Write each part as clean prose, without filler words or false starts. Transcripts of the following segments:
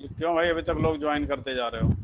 क्यों भाई, अभी तक लोग ज्वाइन करते जा रहे हो?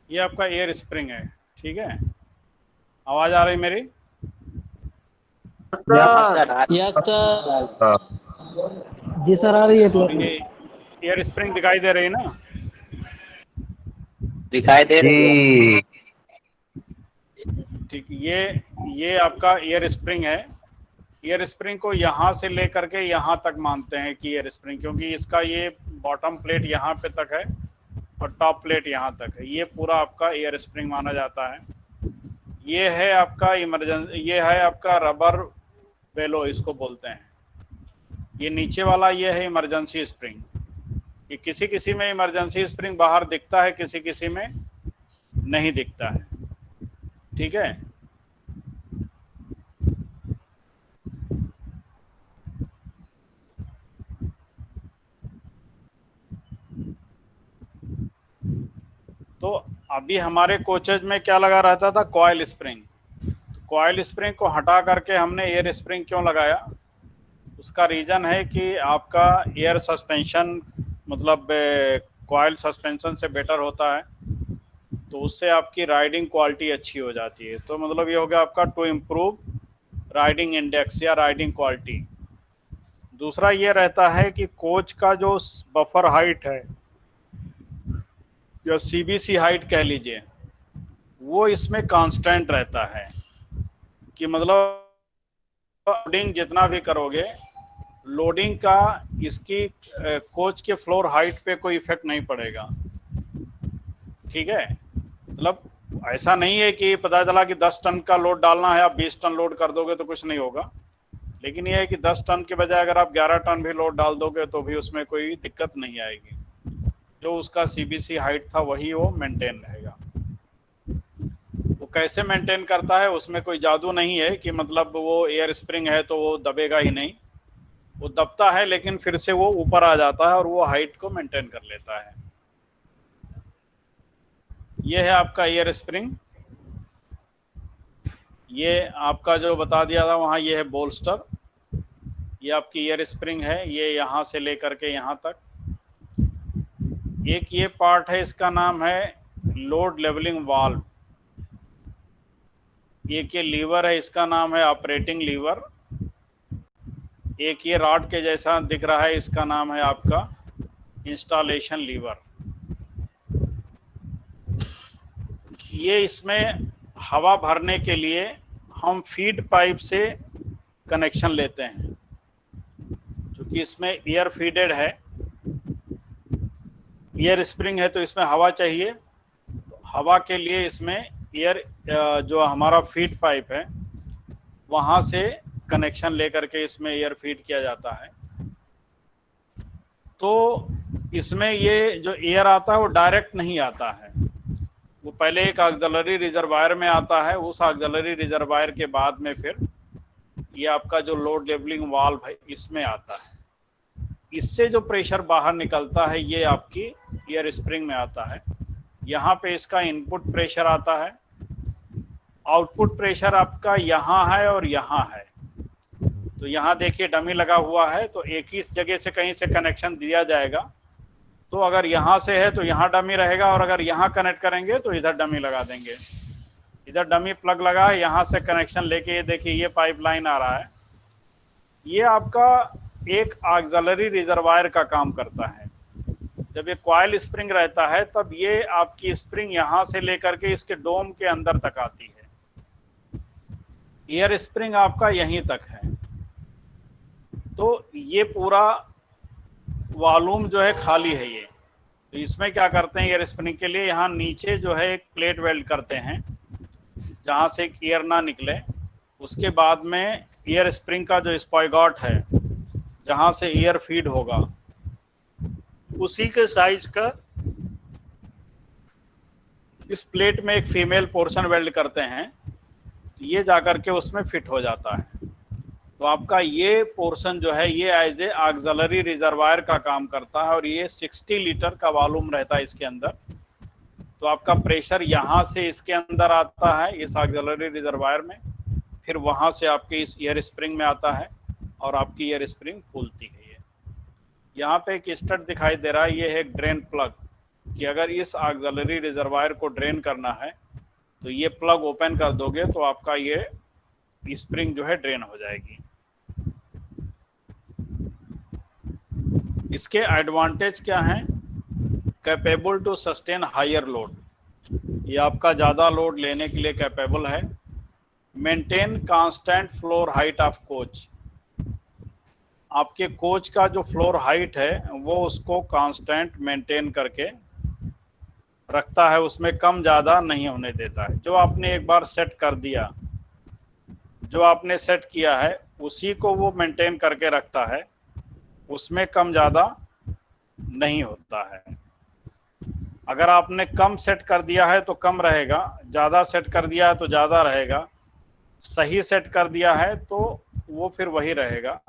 ये आपका एयर स्प्रिंग है, ठीक है। आवाज आ रही मेरी? Yes sir. जी सर, आ रही है। ये एयर स्प्रिंग दिखाई दे रही है ना? दिखाई दे रही है। ठीक, ये आपका एयर स्प्रिंग है। एयर स्प्रिंग को यहाँ से लेकर के यहाँ तक मानते हैं कि एयर स्प्रिंग, क्योंकि इसका ये बॉटम प्लेट यहाँ पे तक है और टॉप प्लेट यहाँ तक है। ये पूरा आपका एयर स्प्रिंग माना जाता है। ये है आपका इमरजेंसी, ये है आपका रबर बेलो इसको बोलते हैं। ये नीचे वाला ये है इमरजेंसी स्प्रिंग। ये किसी किसी में इमरजेंसी स्प्रिंग बाहर दिखता है, किसी किसी में नहीं दिखता है, ठीक है। तो अभी हमारे कोचेज में क्या लगा रहता था? Coil spring. कॉइल स्प्रिंग को हटा करके हमने एयर स्प्रिंग क्यों लगाया? उसका रीज़न है कि आपका एयर सस्पेंशन, मतलब कॉइल सस्पेंशन से बेटर होता है, तो उससे आपकी राइडिंग क्वालिटी अच्छी हो जाती है। तो मतलब ये हो गया आपका टू इम्प्रूव राइडिंग इंडेक्स या राइडिंग क्वालिटी। दूसरा ये रहता है कि कोच का जो बफर हाइट है या सीबीसी हाइट कह लीजिए, वो इसमें कांस्टेंट रहता है। कि मतलब लोडिंग जितना भी करोगे, लोडिंग का इसकी कोच के फ्लोर हाइट पे कोई इफेक्ट नहीं पड़ेगा, ठीक है। मतलब ऐसा नहीं है कि पता चला कि 10 टन का लोड डालना है, आप 20 टन लोड कर दोगे तो कुछ नहीं होगा। लेकिन यह है कि 10 टन के बजाय अगर आप 11 टन भी लोड डाल दोगे तो भी उसमें कोई दिक्कत नहीं आएगी। जो उसका सीबीसी हाइट था वही वो मेंटेन रहेगा। वो कैसे मेंटेन करता है, उसमें कोई जादू नहीं है कि मतलब वो एयर स्प्रिंग है तो वो दबेगा ही नहीं। वो दबता है लेकिन फिर से वो ऊपर आ जाता है और वो हाइट को मेंटेन कर लेता है। ये है आपका एयर स्प्रिंग। ये आपका जो बता दिया था वहाँ, ये है बोल्स्टर। ये आपकी एयर स्प्रिंग है, ये यहाँ से लेकर के यहाँ तक। एक ये पार्ट है, इसका नाम है लोड लेवलिंग वाल्व। एक ये लीवर है, इसका नाम है ऑपरेटिंग लीवर। एक ये रॉड के जैसा दिख रहा है, इसका नाम है आपका इंस्टॉलेशन लीवर। ये इसमें हवा भरने के लिए हम फीड पाइप से कनेक्शन लेते हैं, क्योंकि इसमें एयर फीडेड है, एयर स्प्रिंग है तो इसमें हवा चाहिए। तो हवा के लिए इसमें एयर जो हमारा फीड पाइप है वहाँ से कनेक्शन लेकर के इसमें एयर फीड किया जाता है। तो इसमें ये जो एयर आता है वो डायरेक्ट नहीं आता है, वो पहले एक ऑक्सिलरी रिजर्वायर में आता है। उस ऑक्सिलरी रिजर्वायर के बाद में फिर ये आपका जो लोड लेवलिंग वाल्व है इसमें आता है। इससे जो प्रेशर बाहर निकलता है ये आपकी एयर स्प्रिंग में आता है। यहाँ पे इसका इनपुट प्रेशर आता है, आउटपुट प्रेशर आपका यहाँ है और यहाँ है। तो यहाँ देखिए डमी लगा हुआ है, तो एक ही जगह से कहीं से कनेक्शन दिया जाएगा। तो अगर यहाँ से है तो यहाँ डमी रहेगा, और अगर यहाँ कनेक्ट करेंगे तो इधर डमी लगा देंगे। इधर डमी प्लग लगा है, यहाँ से कनेक्शन लेके ये देखिए ये पाइपलाइन आ रहा है। ये आपका एक ऑक्सिलरी रिजर्वायर का काम करता है। जब ये कॉइल स्प्रिंग रहता है तब ये आपकी स्प्रिंग यहाँ से लेकर के इसके डोम के अंदर तक आती है। एयर स्प्रिंग आपका यहीं तक है। तो ये पूरा वॉल्यूम जो है खाली है ये। तो इसमें क्या करते हैं एयर स्प्रिंग के लिए, यहाँ नीचे जो है एक प्लेट वेल्ड करते हैं जहाँ से एयर ना निकले। उसके बाद में एयर स्प्रिंग का जो स्पाइगॉट है जहाँ से एयर फीड होगा उसी के साइज का इस प्लेट में एक फीमेल पोर्शन वेल्ड करते हैं, ये जाकर के उसमें फिट हो जाता है। तो आपका ये पोर्शन जो है ये एज ए ऑक्सिलरी रिजर्वायर का काम करता है और ये 60 लीटर का वॉल्यूम रहता है इसके अंदर। तो आपका प्रेशर यहाँ से इसके अंदर आता है इस ऑक्सिलरी रिजर्वायर में, फिर वहाँ से आपके इस एयर स्प्रिंग में आता है और आपकी एयर स्प्रिंग फूलती है। ये यहाँ पे एक स्टड दिखाई दे रहा है, ये है एक ड्रेन प्लग, कि अगर इस ऑक्सिलरी रिजर्वायर को ड्रेन करना है तो ये प्लग ओपन कर दोगे तो आपका ये स्प्रिंग जो है ड्रेन हो जाएगी। इसके एडवांटेज क्या हैं? Capable to sustain higher load, ये आपका ज़्यादा लोड लेने के लिए कैपेबल है। Maintain constant floor height of coach, आपके कोच का जो फ्लोर हाइट है वो उसको कांस्टेंट मेंटेन करके रखता है, उसमें कम ज़्यादा नहीं होने देता है। जो आपने एक बार सेट कर दिया, जो आपने सेट किया है उसी को वो मेंटेन करके रखता है, उसमें कम ज़्यादा नहीं होता है। अगर आपने कम सेट कर दिया है तो कम रहेगा, ज़्यादा सेट कर दिया है तो ज़्यादा रहेगा, सही सेट कर दिया है तो वो फिर वही रहेगा।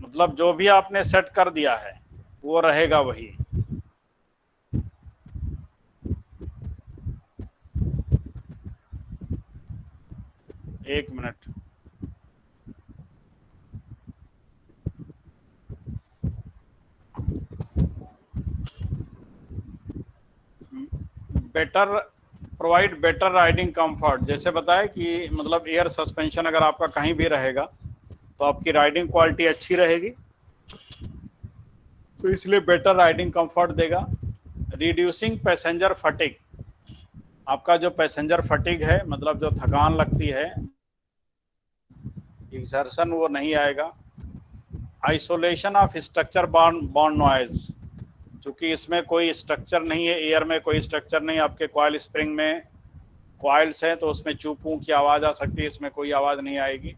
मतलब जो भी आपने सेट कर दिया है वो रहेगा वही। एक minute, provide better riding comfort, जैसे बताया कि मतलब एयर सस्पेंशन अगर आपका कहीं भी रहेगा तो आपकी राइडिंग क्वालिटी अच्छी रहेगी, तो इसलिए बेटर राइडिंग कंफर्ट देगा। रिड्यूसिंग पैसेंजर फटीग, आपका जो पैसेंजर फटीग है मतलब जो थकान लगती है, एक्सर्शन वो नहीं आएगा। Isolation of structure born noise, क्योंकि इसमें कोई स्ट्रक्चर नहीं है, एयर में कोई स्ट्रक्चर नहीं, आपके कॉइल स्प्रिंग में कॉइल्स हैं तो उसमें चू पू की आवाज़ आ सकती है, इसमें कोई आवाज़ नहीं आएगी।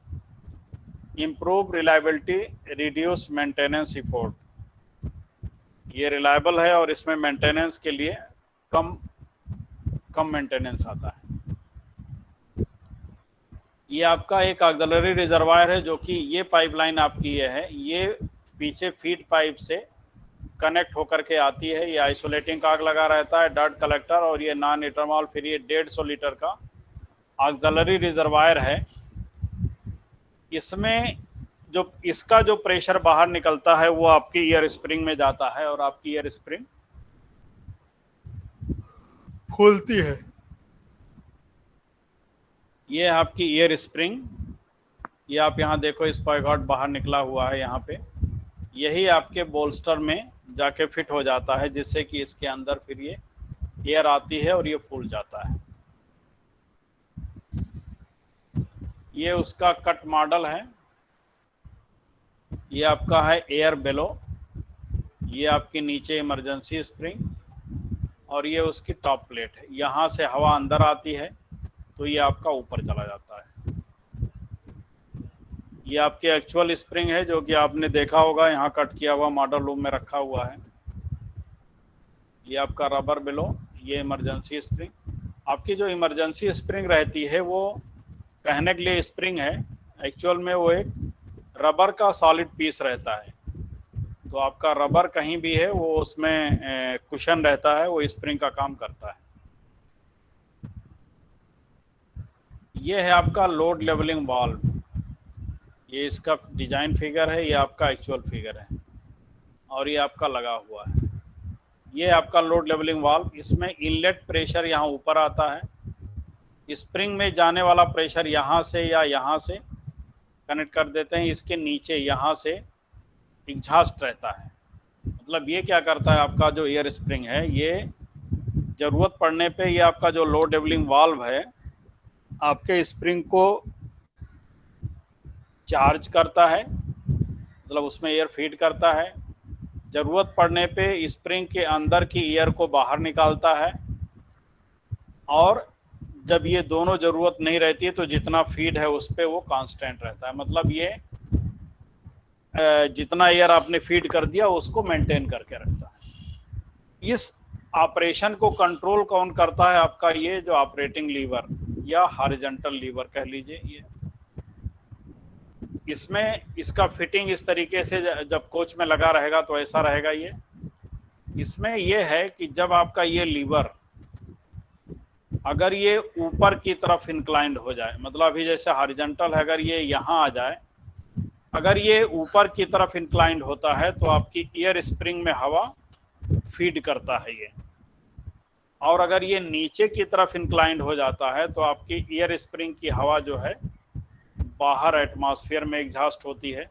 Improve reliability, reduce maintenance effort, ये रिलायबल है और इसमें मेंटेनेंस के लिए कम मेंटेनेंस आता है। ये आपका एक ऑक्सिलरी रिजर्वायर है जो कि ये पाइपलाइन आपकी ये है, ये पीछे फीड पाइप से कनेक्ट होकर के आती है। ये आइसोलेटिंग काग लगा रहता है, डर्ट कलेक्टर, और ये नॉन इटरमॉल फिर ये 150 लीटर का ऑक्सिलरी रिजर्वायर है। इसमें जो इसका जो प्रेशर बाहर निकलता है वो आपकी एयर स्प्रिंग में जाता है और आपकी एयर स्प्रिंग खुलती है। ये है आपकी एयर स्प्रिंग, ये आप यहाँ देखो स्पाइगॉट बाहर निकला हुआ है यहाँ पे, यही आपके बोल्स्टर में जाके फिट हो जाता है जिससे कि इसके अंदर फिर ये एयर आती है और ये फूल जाता है। ये उसका कट मॉडल है, ये आपका है एयर बेलो, ये आपकी नीचे इमरजेंसी स्प्रिंग और ये उसकी टॉप प्लेट है। यहाँ से हवा अंदर आती है तो ये आपका ऊपर चला जाता है। ये आपके एक्चुअल स्प्रिंग है जो कि आपने देखा होगा, यहाँ कट किया हुआ मॉडल रूम में रखा हुआ है। ये आपका रबर बेलो, ये इमरजेंसी स्प्रिंग। आपकी जो इमरजेंसी स्प्रिंग रहती है वो कहने के लिए स्प्रिंग है, एक्चुअल में वो एक रबर का सॉलिड पीस रहता है। तो आपका रबर कहीं भी है वो उसमें कुशन रहता है, वो स्प्रिंग का काम करता है। ये है आपका लोड लेवलिंग वाल्व, ये इसका डिजाइन फिगर है, ये आपका एक्चुअल फिगर है और ये आपका लगा हुआ है। ये आपका लोड लेवलिंग वाल्व, इसमें इनलेट प्रेशर यहाँ ऊपर आता है, स्प्रिंग में जाने वाला प्रेशर यहाँ से या यहाँ से कनेक्ट कर देते हैं, इसके नीचे यहाँ से एग्जॉस्ट रहता है। मतलब ये क्या करता है, आपका जो एयर स्प्रिंग है ये ज़रूरत पड़ने पे ये आपका जो लोड लेवलिंग वाल्व है आपके स्प्रिंग को चार्ज करता है, मतलब उसमें एयर फीड करता है, ज़रूरत पड़ने पे स्प्रिंग के अंदर की एयर को बाहर निकालता है, और जब ये दोनों ज़रूरत नहीं रहती है तो जितना फीड है उस पर वो कांस्टेंट रहता है। मतलब ये जितना एयर आपने फीड कर दिया उसको मेंटेन करके रखता है। इस ऑपरेशन को कंट्रोल कौन करता है, आपका ये जो ऑपरेटिंग लीवर या हॉरिजॉन्टल लीवर कह लीजिए। ये इसमें इसका फिटिंग इस तरीके से जब कोच में लगा रहेगा तो ऐसा रहेगा। ये इसमें ये है कि जब आपका ये लीवर अगर ये ऊपर की तरफ इंक्लाइंड हो जाए, मतलब अभी जैसे हॉरिजॉन्टल है, अगर ये यहाँ आ जाए, अगर ये ऊपर की तरफ इंक्लाइंड होता है तो आपकी एयर स्प्रिंग में हवा फीड करता है ये, और अगर ये नीचे की तरफ इंक्लाइंड हो जाता है तो आपकी एयर स्प्रिंग की हवा जो है बाहर एटमॉस्फेयर में एग्जॉस्ट होती है।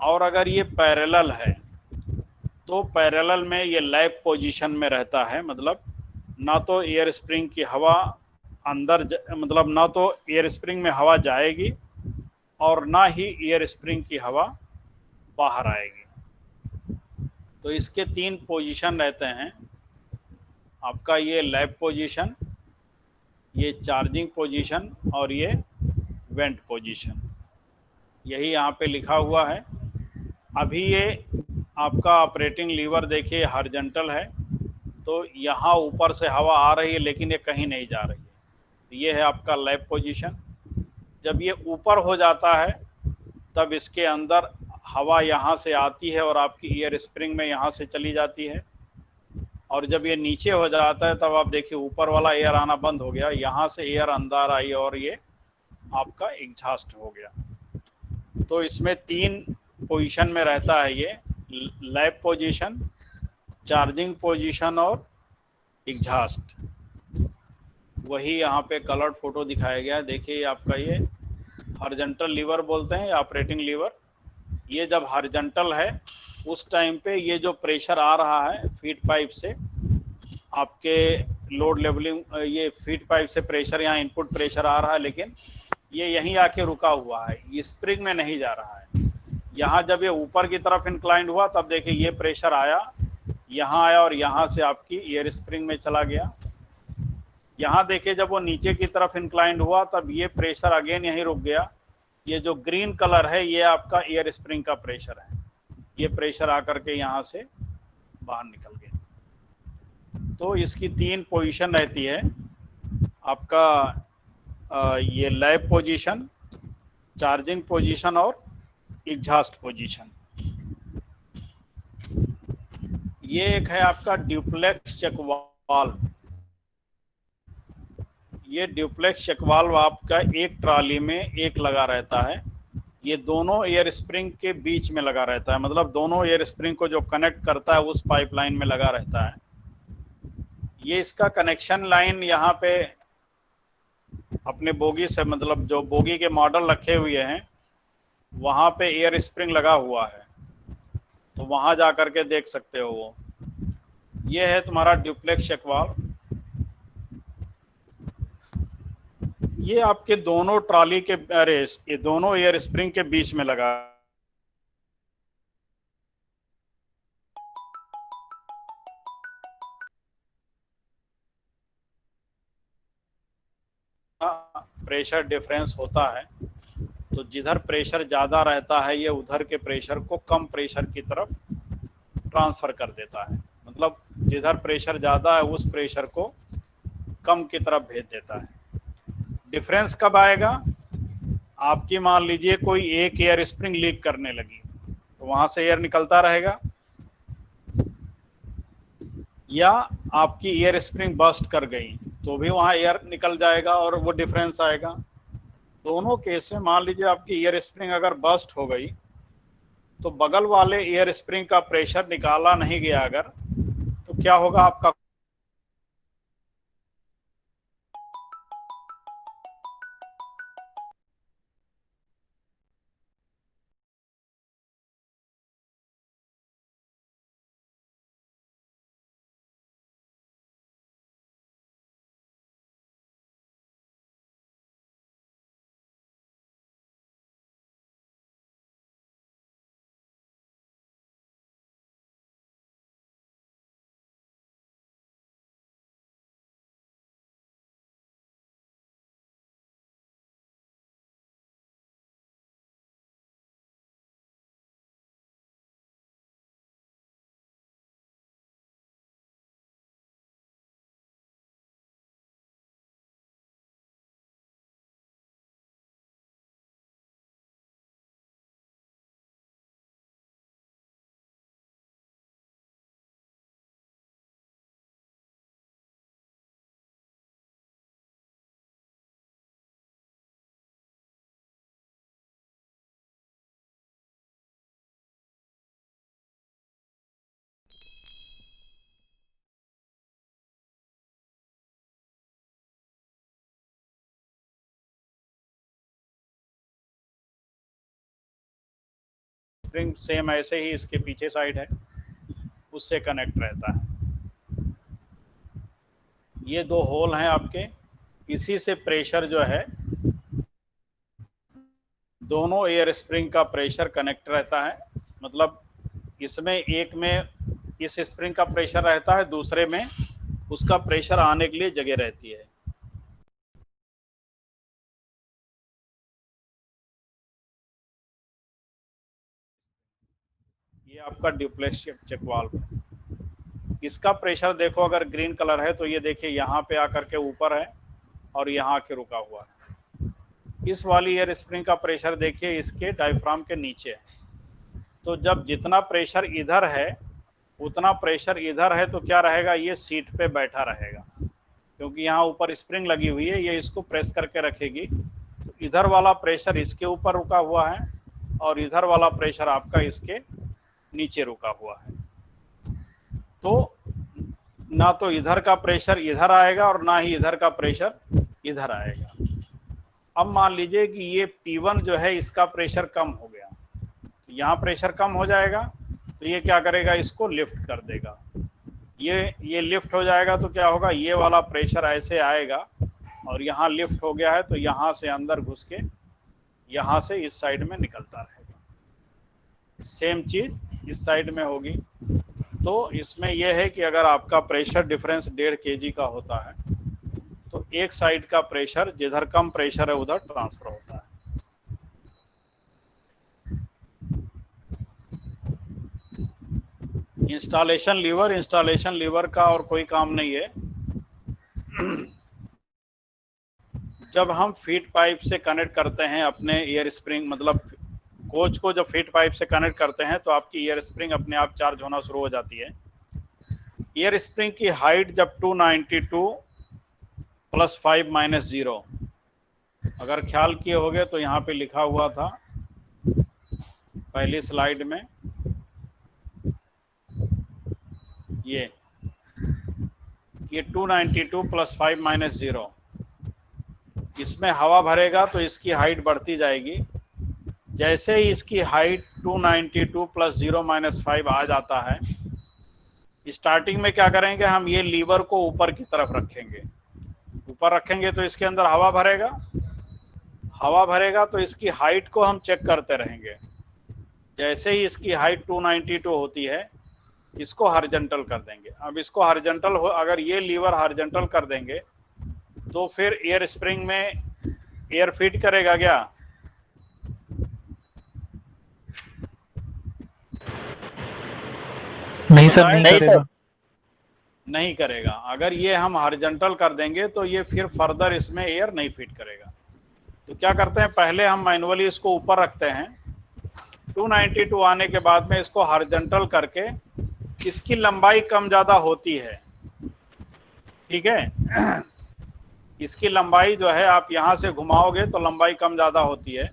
और अगर ये पैरेलल है तो पैरेलल में ये लैप पोजीशन में रहता है, मतलब ना तो एयर स्प्रिंग की हवा अंदर मतलब ना तो एयर स्प्रिंग में हवा जाएगी और ना ही एयर स्प्रिंग की हवा बाहर आएगी। तो इसके 3 पोजीशन रहते हैं, आपका ये लैप पोजीशन, ये चार्जिंग पोजीशन और ये वेंट पोजीशन। यही यहाँ पे लिखा हुआ है। अभी ये आपका ऑपरेटिंग लीवर देखिए हॉरिजॉन्टल है, तो यहाँ ऊपर से हवा आ रही है लेकिन ये कहीं नहीं जा रही है। तो ये है आपका लैप पोजीशन। जब ये ऊपर हो जाता है तब इसके अंदर हवा यहाँ से आती है और आपकी एयर स्प्रिंग में यहाँ से चली जाती है, और जब ये नीचे हो जाता है तब आप देखिए ऊपर वाला एयर आना बंद हो गया, यहाँ से एयर अंदर आई और ये आपका एग्जॉस्ट हो गया। तो इसमें 3 पोजीशन में रहता है ये, लैप पोजीशन, चार्जिंग पोजीशन और एग्जॉस्ट। वही यहाँ पे कलर्ड फोटो दिखाया गया है। देखिए आपका ये हॉरिजॉन्टल लीवर बोलते हैं, ऑपरेटिंग लीवर। ये जब हॉरिजॉन्टल है उस टाइम पे ये जो प्रेशर आ रहा है फीड पाइप से, आपके लोड लेवलिंग, ये फीड पाइप से प्रेशर, यहाँ इनपुट प्रेशर आ रहा है लेकिन ये यहीं आके रुका हुआ है, ये स्प्रिंग में नहीं जा रहा है। यहाँ जब ये ऊपर की तरफ इंक्लाइंड हुआ तब देखिए ये प्रेशर आया, यहाँ आया और यहाँ से आपकी एयर स्प्रिंग में चला गया। यहाँ देखिए जब वो नीचे की तरफ इंक्लाइंड हुआ तब ये प्रेशर अगेन यहीं रुक गया। ये जो ग्रीन कलर है ये आपका एयर स्प्रिंग का प्रेशर है, ये प्रेशर आकर के यहाँ से बाहर निकल गया। तो इसकी 3 पोजीशन रहती है, आपका ये लैप पोजीशन, चार्जिंग पोजीशन और एग्जॉस्ट पोजीशन। ये एक है आपका ड्यूप्लेक्स चेक वाल्व। ये ड्यूप्लेक्स चेक वाल्व आपका एक ट्राली में एक लगा रहता है, ये दोनों एयर स्प्रिंग के बीच में लगा रहता है, मतलब दोनों एयर स्प्रिंग को जो कनेक्ट करता है उस पाइपलाइन में लगा रहता है। ये इसका कनेक्शन लाइन यहाँ पे अपने बोगी से, मतलब जो बोगी के मॉडल रखे हुए हैं वहाँ पे एयर स्प्रिंग लगा हुआ है, तो वहाँ जा कर के देख सकते हो वो। ये है तुम्हारा ड्यूप्लेक्स चेक वाल्व। ये आपके दोनों ट्रॉली के, अरे ये दोनों एयर स्प्रिंग के बीच में लगा। प्रेशर डिफरेंस होता है, तो जिधर प्रेशर ज़्यादा रहता है ये उधर के प्रेशर को कम प्रेशर की तरफ ट्रांसफ़र कर देता है, मतलब जिधर प्रेशर ज़्यादा है उस प्रेशर को कम की तरफ भेज देता है। डिफरेंस कब आएगा, आपकी मान लीजिए कोई एक एयर स्प्रिंग लीक करने लगी तो वहाँ से एयर निकलता रहेगा, या आपकी एयर स्प्रिंग बस्ट कर गई तो भी वहाँ एयर निकल जाएगा और वो डिफरेंस आएगा। दोनों केस में मान लीजिए आपकी एयर स्प्रिंग अगर बस्ट हो गई तो बगल वाले एयर स्प्रिंग का प्रेशर निकाला नहीं गया अगर, तो क्या होगा आपका स्प्रिंग सेम ऐसे ही इसके पीछे साइड है, उससे कनेक्ट रहता है। ये दो होल हैं आपके, इसी से प्रेशर जो है दोनों एयर स्प्रिंग का प्रेशर कनेक्ट रहता है। मतलब इसमें एक में इस स्प्रिंग का प्रेशर रहता है, दूसरे में उसका प्रेशर आने के लिए जगह रहती है। ये आपका ड्यूप्लेक्स चेक वाल्व है। इसका प्रेशर देखो, अगर ग्रीन कलर है तो ये देखिए यहाँ पे आकर के ऊपर है और यहाँ आके रुका हुआ है। इस वाली एयर स्प्रिंग का प्रेशर देखिए इसके डायफ्राम के नीचे है। तो जब जितना प्रेशर इधर है उतना प्रेशर इधर है तो क्या रहेगा, ये सीट पे बैठा रहेगा, क्योंकि यहाँ ऊपर स्प्रिंग लगी हुई है, ये इसको प्रेस करके रखेगी। तो इधर वाला प्रेशर इसके ऊपर रुका हुआ है और इधर वाला प्रेशर आपका इसके नीचे रुका हुआ है। तो ना तो इधर का प्रेशर इधर आएगा और ना ही इधर का प्रेशर इधर आएगा। अब मान लीजिए कि ये P1 जो है इसका प्रेशर कम हो गया, तो यहाँ प्रेशर कम हो जाएगा, तो ये क्या करेगा, इसको लिफ्ट कर देगा। ये लिफ्ट हो जाएगा तो क्या होगा, ये वाला प्रेशर ऐसे आएगा और यहाँ लिफ्ट हो गया है तो यहाँ से अंदर घुस के यहाँ से इस साइड में निकलता रहेगा। सेम चीज़ इस साइड में होगी। तो इसमें यह है कि अगर आपका प्रेशर डिफरेंस 1.5 kg का होता है तो एक साइड का प्रेशर जिधर कम प्रेशर है उधर ट्रांसफर होता है। इंस्टॉलेशन लीवर का और कोई काम नहीं है। जब हम फीड पाइप से कनेक्ट करते हैं अपने एयर स्प्रिंग, मतलब कोच को जब फीड पाइप से कनेक्ट करते हैं तो आपकी एयर स्प्रिंग अपने आप चार्ज होना शुरू हो जाती है। एयर स्प्रिंग की हाइट जब 292 + 5 - 0, अगर ख्याल किए होगे तो यहाँ पे लिखा हुआ था पहली स्लाइड में, ये 292 + 5 - 0, इसमें हवा भरेगा तो इसकी हाइट बढ़ती जाएगी। जैसे ही इसकी हाइट 292 + 0 - 5 आ जाता है, स्टार्टिंग में क्या करेंगे, हम ये लीवर को ऊपर की तरफ रखेंगे। ऊपर रखेंगे तो इसके अंदर हवा भरेगा तो इसकी हाइट को हम चेक करते रहेंगे। जैसे ही इसकी हाइट 292 होती है, इसको हॉरिजॉन्टल कर देंगे। अब इसको हॉरिजॉन्टल हो, अगर ये लीवर हॉरिजॉन्टल कर देंगे तो फिर एयर स्प्रिंग में एयर फीड करेगा क्या? नहीं सर, नहीं करेगा। नहीं करेगा। अगर ये हम हॉरिजॉन्टल कर देंगे तो ये फिर फर्दर इसमें एयर नहीं फीड करेगा। तो क्या करते हैं, पहले हम मैनुअली इसको ऊपर रखते हैं। 292 आने के बाद में इसको हॉरिजॉन्टल करके, इसकी लंबाई कम ज़्यादा होती है, ठीक है। इसकी लंबाई जो है आप यहाँ से घुमाओगे तो लंबाई कम ज़्यादा होती है।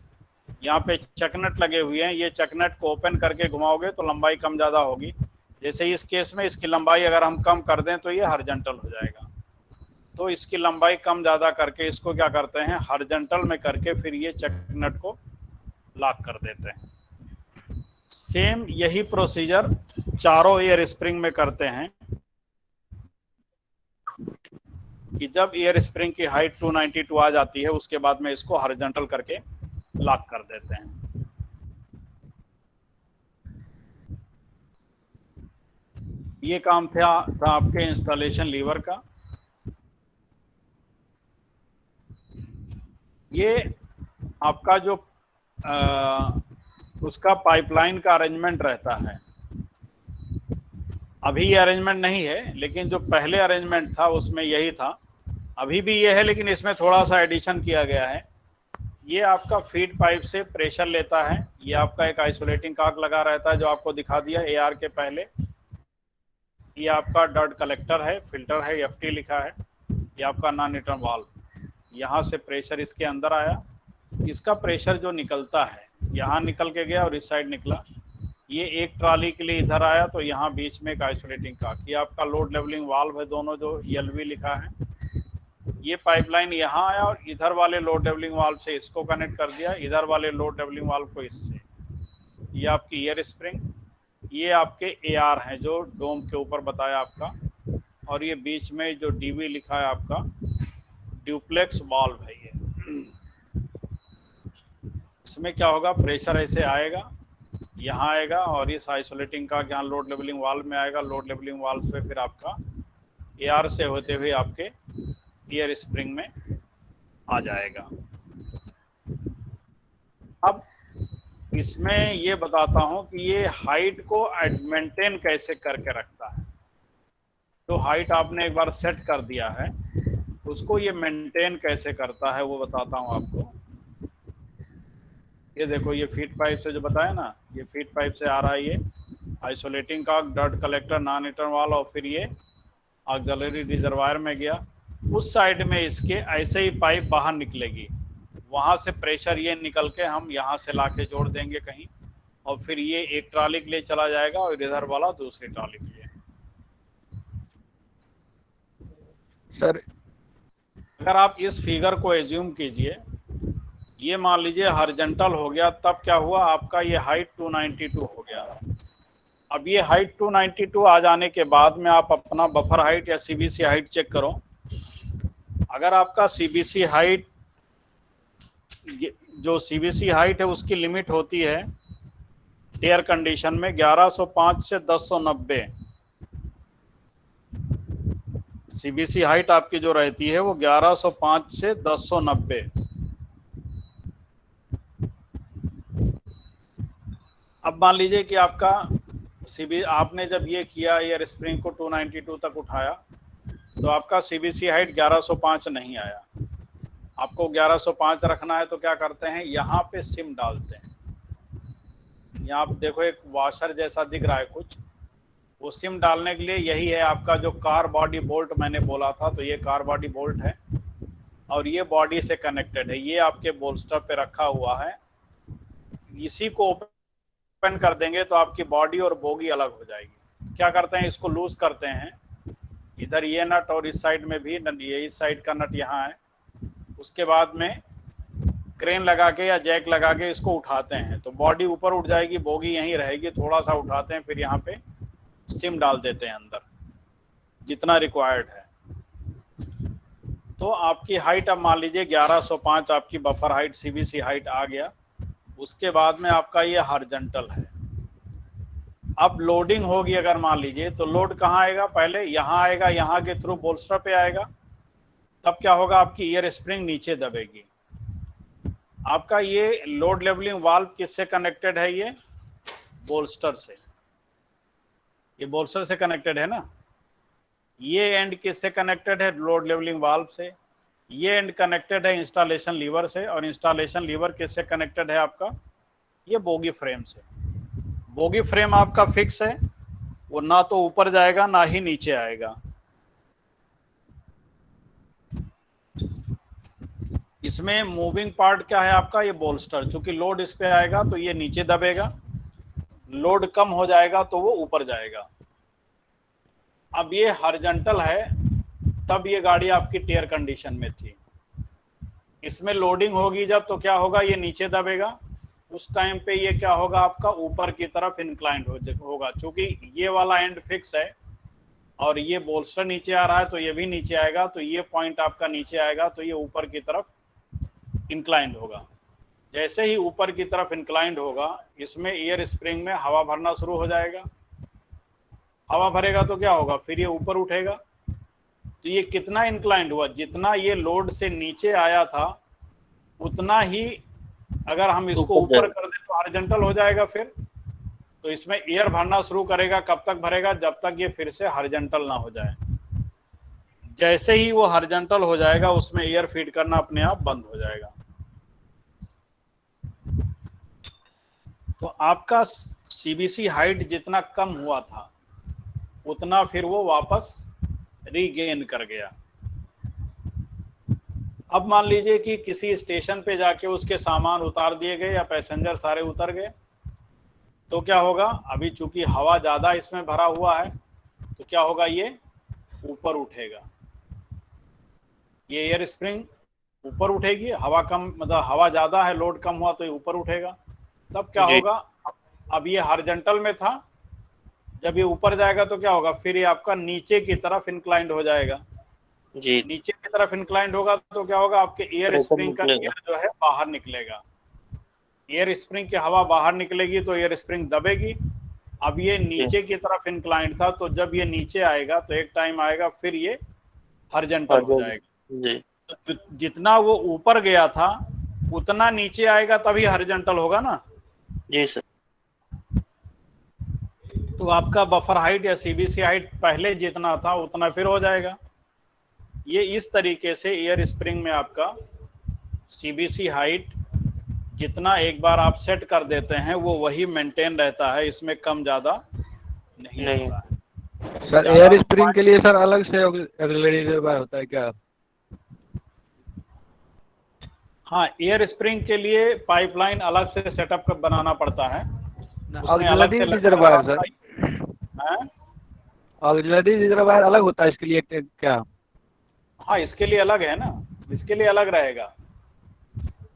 यहाँ पे चकनट लगे हुए हैं, ये चकनट को ओपन करके घुमाओगे तो लंबाई कम ज़्यादा होगी। जैसे इस केस में इसकी लंबाई अगर हम कम कर दें तो ये हॉरिजॉन्टल हो जाएगा। तो इसकी लंबाई कम ज़्यादा करके इसको क्या करते हैं, हॉरिजॉन्टल में करके फिर ये चक नट को लॉक कर देते हैं। सेम यही प्रोसीजर चारों एयर स्प्रिंग में करते हैं कि जब एयर स्प्रिंग की हाइट 292 आ जाती है उसके बाद में इसको हॉरिजॉन्टल करके लॉक कर देते हैं। ये काम था आपके इंस्टॉलेशन लीवर का। ये आपका जो उसका पाइपलाइन का अरेंजमेंट रहता है। अभी ये अरेंजमेंट नहीं है, लेकिन जो पहले अरेंजमेंट था उसमें यही था। अभी भी ये है, लेकिन इसमें थोड़ा सा एडिशन किया गया है। ये आपका फीड पाइप से प्रेशर लेता है। ये आपका एक आइसोलेटिंग कॉर्क लगा रहता है जो आपको दिखा दिया एआर के पहले। ये आपका डर्ट कलेक्टर है, फिल्टर है, एफटी लिखा है। ये आपका नॉन रिटर्न वाल्व, यहाँ से प्रेशर इसके अंदर आया। इसका प्रेशर जो निकलता है यहाँ निकल के गया और इस साइड निकला। ये एक ट्राली के लिए इधर आया तो यहाँ बीच में एक आइसोलेटिंग कॉर्क। ये आपका लोड लेवलिंग वाल्व है, दोनों जो एलवी लिखा है। ये पाइपलाइन यहाँ आया और इधर वाले लोड लेवलिंग वाल्व से इसको कनेक्ट कर दिया, इधर वाले लोड लेवलिंग वाल्व को इससे। ये आपकी एयर स्प्रिंग, ये आपके एआर हैं जो डोम के ऊपर बताया आपका। और ये बीच में जो डीवी लिखा है आपका ड्यूप्लेक्स वाल्व है। ये इसमें क्या होगा, प्रेशर ऐसे आएगा, यहाँ आएगा और इस आइसोलेटिंग का यहाँ लोड लेवलिंग वाल्व में आएगा। लोड लेवलिंग वाल्व से फिर आपका एआर से होते हुए आपके एयर स्प्रिंग में आ जाएगा। अब इसमें ये बताता हूँ कि ये हाइट को मेंटेन कैसे करके रखता है। तो हाइट आपने एक बार सेट कर दिया है, उसको ये मेंटेन कैसे करता है वो बताता हूँ आपको। ये देखो, ये फीड पाइप से जो बताया ना, ये फीड पाइप से आ रहा है। ये आइसोलेटिंग का dirt collector, non return valve, और फिर ये ऑक्सिलरी रिजर्वायर में गया। उस साइड में इसके ऐसे ही पाइप बाहर निकलेगी, वहाँ से प्रेशर ये निकल के हम यहाँ से लाके जोड़ देंगे कहीं, और फिर ये एक ट्राली के लिए चला जाएगा और इधर वाला दूसरी ट्राली के लिए। सर अगर आप इस फिगर को एज्यूम कीजिए, ये मान लीजिए हॉरिजॉन्टल हो गया, तब क्या हुआ आपका, ये हाइट 292 हो गया। अब ये हाइट 292 आ जाने के बाद में आप अपना बफर हाइट या सीबीसी हाइट चेक करो। अगर आपका सीबीसी हाइट, जो सीबीसी हाइट है उसकी लिमिट होती है एयर कंडीशन में 1105 से 1090। सीबीसी हाइट आपकी जो रहती है वो 1105 से 1090। अब मान लीजिए कि आपका आपने जब ये किया, एयर स्प्रिंग को 292 तक उठाया, तो आपका सीबीसी हाइट 1105 नहीं आया। आपको 1105 रखना है तो क्या करते हैं, यहाँ पे सिम डालते हैं। यहाँ आप देखो एक वॉशर जैसा दिख रहा है कुछ, वो सिम डालने के लिए यही है आपका जो कार बॉडी बोल्ट मैंने बोला था। तो ये कार बॉडी बोल्ट है और ये बॉडी से कनेक्टेड है। ये आपके बोल्स्टर पे रखा हुआ है। इसी को ओपन कर देंगे तो आपकी बॉडी और बोगी अलग हो जाएगी। क्या करते हैं, इसको लूज करते हैं, इधर ये नट और इस साइड में भी ये इस साइड का नट यहाँ है। उसके बाद में क्रेन लगा के या जैक लगा के इसको उठाते हैं तो बॉडी ऊपर उठ जाएगी, बोगी यहीं रहेगी। थोड़ा सा उठाते हैं, फिर यहाँ पे सिम डाल देते हैं अंदर जितना रिक्वायर्ड है। तो आपकी हाइट अब मान लीजिए 1105 आपकी बफर हाइट, सीबीसी हाइट आ गया। उसके बाद में आपका ये हॉरिजॉन्टल है। अब लोडिंग होगी, अगर मान लीजिए तो लोड कहाँ आएगा, पहले यहाँ आएगा, यहाँ के थ्रू बोल्स्टर पे आएगा। तब क्या होगा, आपकी एयर स्प्रिंग नीचे दबेगी। आपका ये लोड लेवलिंग वाल्व किससे कनेक्टेड है, ये बोल्स्टर से। ये बोल्स्टर से कनेक्टेड है ना। ये एंड किससे कनेक्टेड है, लोड लेवलिंग वाल्व से। ये एंड कनेक्टेड है इंस्टॉलेशन लीवर से, और इंस्टॉलेशन लीवर किससे कनेक्टेड है आपका, ये बोगी फ्रेम से। बोगी फ्रेम आपका फिक्स है, वो ना तो ऊपर जाएगा ना ही नीचे आएगा। इसमें मूविंग पार्ट क्या है आपका, ये बोल्स्टर। चूंकि लोड इस पे आएगा तो ये नीचे दबेगा, लोड कम हो जाएगा तो वो ऊपर जाएगा। अब ये हॉरिजॉन्टल है, तब ये गाड़ी आपकी टेयर कंडीशन में थी। इसमें लोडिंग होगी जब, तो क्या होगा, ये नीचे दबेगा, उस टाइम पे ये क्या होगा, आपका ऊपर की तरफ इंक्लाइंड होगा। चूंकि ये वाला एंड फिक्स है और ये बोल्स्टर नीचे आ रहा है, तो ये भी नीचे आएगा, तो ये पॉइंट आपका नीचे आएगा, तो ये ऊपर की तरफ इंक्लाइंड होगा। जैसे ही ऊपर की तरफ इंक्लाइंड होगा, इसमें एयर स्प्रिंग में हवा भरना शुरू हो जाएगा। हवा भरेगा तो क्या होगा, फिर ये ऊपर उठेगा। तो ये कितना इंक्लाइंड हुआ, जितना ये लोड से नीचे आया था उतना ही अगर हम इसको ऊपर कर दें तो हॉरिजॉन्टल हो जाएगा। फिर तो इसमें एयर भरना शुरू करेगा। कब तक भरेगा, जब तक ये फिर से हॉरिजॉन्टल ना हो जाए। जैसे ही वो हॉरिजॉन्टल हो जाएगा, उसमें एयर फीड करना अपने आप बंद हो जाएगा। तो आपका सीबीसी हाइट जितना कम हुआ था उतना फिर वो वापस रीगेन कर गया। अब मान लीजिए कि किसी स्टेशन पे जाके उसके सामान उतार दिए गए या पैसेंजर सारे उतर गए, तो क्या होगा, अभी चूंकि हवा ज्यादा इसमें भरा हुआ है तो क्या होगा, ये ऊपर उठेगा। ये एयर स्प्रिंग ऊपर उठेगी, हवा कम, मतलब हवा ज्यादा है, लोड कम हुआ तो ये ऊपर उठेगा। तब क्या होगा, अब ये हॉरिजॉन्टल में था, जब ये ऊपर जाएगा तो क्या होगा, फिर ये आपका नीचे की तरफ इंक्लाइंड हो जाएगा जी। नीचे की तरफ इंक्लाइंड होगा तो क्या होगा, आपके एयर स्प्रिंग का एयर जो है बाहर निकलेगा। एयर स्प्रिंग की हवा बाहर निकलेगी तो एयर स्प्रिंग दबेगी। अब ये नीचे की तरफ इंक्लाइंड था, तो जब ये नीचे आएगा तो एक टाइम आएगा फिर ये हॉरिजॉन्टल हो जाएगा जी। तो जितना वो ऊपर गया था उतना नीचे आएगा, तभी हॉरिजॉन्टल होगा ना जी सर। तो आपका बफर हाइट या सीबीसी हाइट पहले जितना था उतना फिर हो जाएगा। ये इस तरीके से एयर स्प्रिंग में आपका सीबीसी हाइट जितना एक बार आप सेट कर देते हैं वो वही मेंटेन रहता है, इसमें कम ज्यादा नहीं होता है। सर एयर स्प्रिंग के लिए सर अलग से ऑक्सिलरी रिजर्वायर होता है क्या? हाँ, एयर स्प्रिंग के लिए पाइपलाइन अलग से सेटअप कर बनाना पड़ता है, उसमें अलग से रिजर्वायर सर, ऑक्सिलरी रिजर्वायर अलग होता है इसके लिए क्या? हाँ, इसके लिए अलग है ना, इसके लिए अलग रहेगा।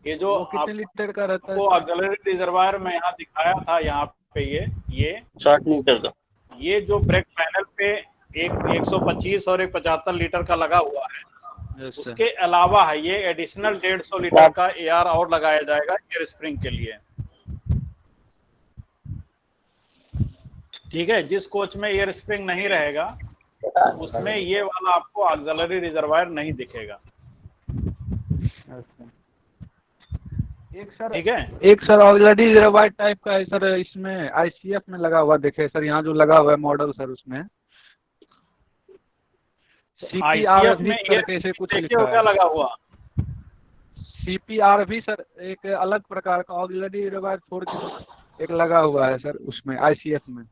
ये जो कितने लीटर का रहता है? वो ऑक्सिलरी रिजर्वायर में यहाँ दिखाया था, यहाँ पे ये 60 लीटर का, ये जो ब्रेक पैनल पे एक 125 और एक 75 लीटर का लगा हुआ है, उसके अलावा है ये एडिशनल 150 लीटर का एआर और लगाया जाएगा एयर स्प्रिंग के लिए। ठीक है, जिस कोच में एयर स्प्रिंग नहीं रहेगा उसमें ये वाला आपको ऑक्सिलरी रिजर्वायर नहीं दिखेगा। एक सर, ठीक है, एक सर ऑक्सिलरी रिजर्वायर टाइप का है सर, इसमें आईसीएफ में लगा हुआ देखे सर, यहाँ जो लगा हुआ है मॉडल सर, उसमें आईसीएफ में कैसे कुछ क्या लगा हुआ, सीपीआर भी सर एक अलग प्रकार का ऑक्सिलरी रिजर्वायर छोड़ के एक लगा हुआ है सर उसमें आईसीएफ में।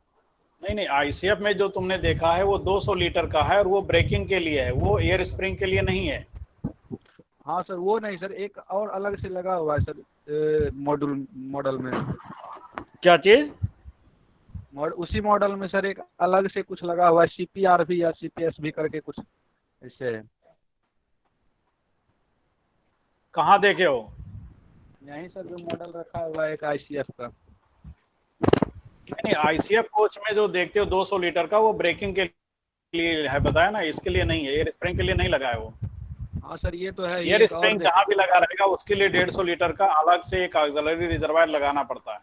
नहीं, आईसीएफ में जो तुमने देखा है वो 200 लीटर का है और वो ब्रेकिंग के लिए है, वो एयर स्प्रिंग के लिए नहीं है। हाँ सर, वो नहीं सर, एक और अलग से लगा हुआ है सर मॉडल में। क्या चीज? उसी मॉडल में सर एक अलग से कुछ लगा हुआ है, सीपीआर भी या सीपीएस भी करके कुछ ऐसे है। कहाँ देखे हो? यहीं सर जो मॉडल रखा हुआ है एक आईसीएफ का। नहीं, आईसीएफ कोच में जो देखते हो 200 लीटर का वो ब्रेकिंग के लिए है, बताया ना, इसके लिए नहीं है, एयर स्प्रिंग के लिए नहीं लगा है वो। हाँ सर, ये तो है। एयर स्प्रिंग जहाँ भी लगा रहेगा उसके लिए 150 लीटर का अलग से एक ऑक्सिलरी रिजर्वायर लगाना पड़ता है।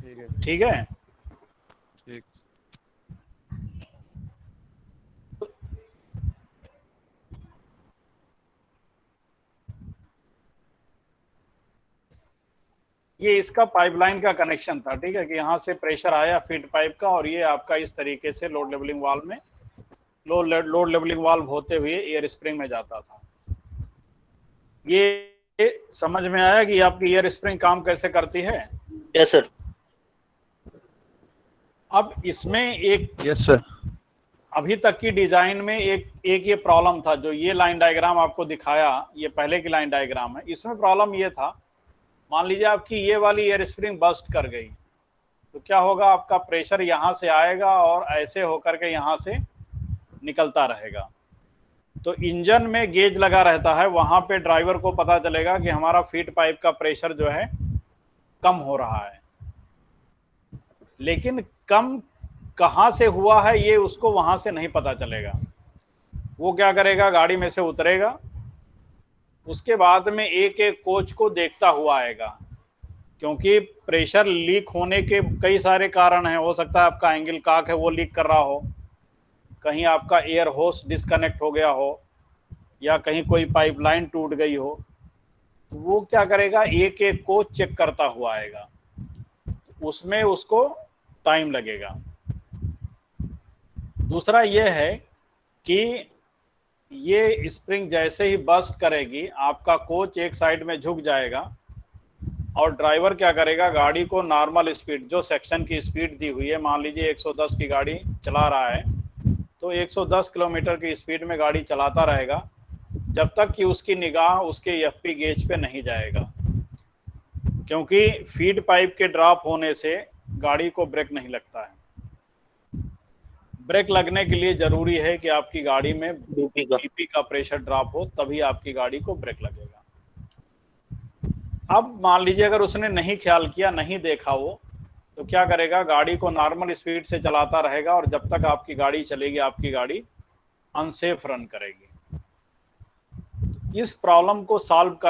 ठीक है, ठीक है, ठीक। ये इसका पाइपलाइन का कनेक्शन था। ठीक है, कि यहाँ से प्रेशर आया फीड पाइप का और ये आपका इस तरीके से लोड लेवलिंग वाल्व में लोड लेवलिंग वाल्व होते हुए एयर स्प्रिंग में जाता था। ये समझ में आया कि आपकी एयर स्प्रिंग काम कैसे करती है? Yes sir. अब इसमें एक, यस सर, अभी तक की डिजाइन में एक ये प्रॉब्लम था, जो ये लाइन डायग्राम आपको दिखाया, ये पहले की लाइन डायग्राम है। इसमें प्रॉब्लम ये था, मान लीजिए आपकी ये वाली एयर स्प्रिंग बस्ट कर गई, तो क्या होगा, आपका प्रेशर यहाँ से आएगा और ऐसे होकर के यहाँ से निकलता रहेगा। तो इंजन में गेज लगा रहता है, वहां पे ड्राइवर को पता चलेगा कि हमारा फीड पाइप का प्रेशर जो है कम हो रहा है, लेकिन कम कहाँ से हुआ है ये उसको वहां से नहीं पता चलेगा। वो क्या करेगा, गाड़ी में से उतरेगा, उसके बाद में एक एक कोच को देखता हुआ आएगा, क्योंकि प्रेशर लीक होने के कई सारे कारण हैं। हो सकता है आपका एंगल कॉक है वो लीक कर रहा हो, कहीं आपका एयर होस डिस्कनेक्ट हो गया हो, या कहीं कोई पाइपलाइन टूट गई हो। तो वो क्या करेगा, एक एक को चेक करता हुआ आएगा, उसमें उसको टाइम लगेगा। दूसरा ये है कि ये स्प्रिंग जैसे ही बस्ट करेगी, आपका कोच एक साइड में झुक जाएगा और ड्राइवर क्या करेगा, गाड़ी को नॉर्मल स्पीड, जो सेक्शन की स्पीड दी हुई है, मान लीजिए 110 की गाड़ी चला रहा है, तो 110 किलोमीटर की स्पीड में गाड़ी चलाता रहेगा जब तक कि उसकी निगाह उसके एफपी गेज पे नहीं जाएगा, क्योंकि फीड पाइप के ड्रॉप होने से गाड़ी को ब्रेक नहीं लगता है। ब्रेक लगने के लिए जरूरी है कि आपकी गाड़ी में बीपी का प्रेशर ड्रॉप हो, तभी आपकी गाड़ी को ब्रेक लगेगा। अब मान लीजिए अगर उसने नहीं ख्याल किया, नहीं देखा वो, तो क्या करेगा, गाड़ी को नॉर्मल स्पीड से चलाता रहेगा और जब तक आपकी गाड़ी चलेगी आपकी गाड़ी अनसेफ रन करेगी। इस प्रॉब्लम को सॉल्व कर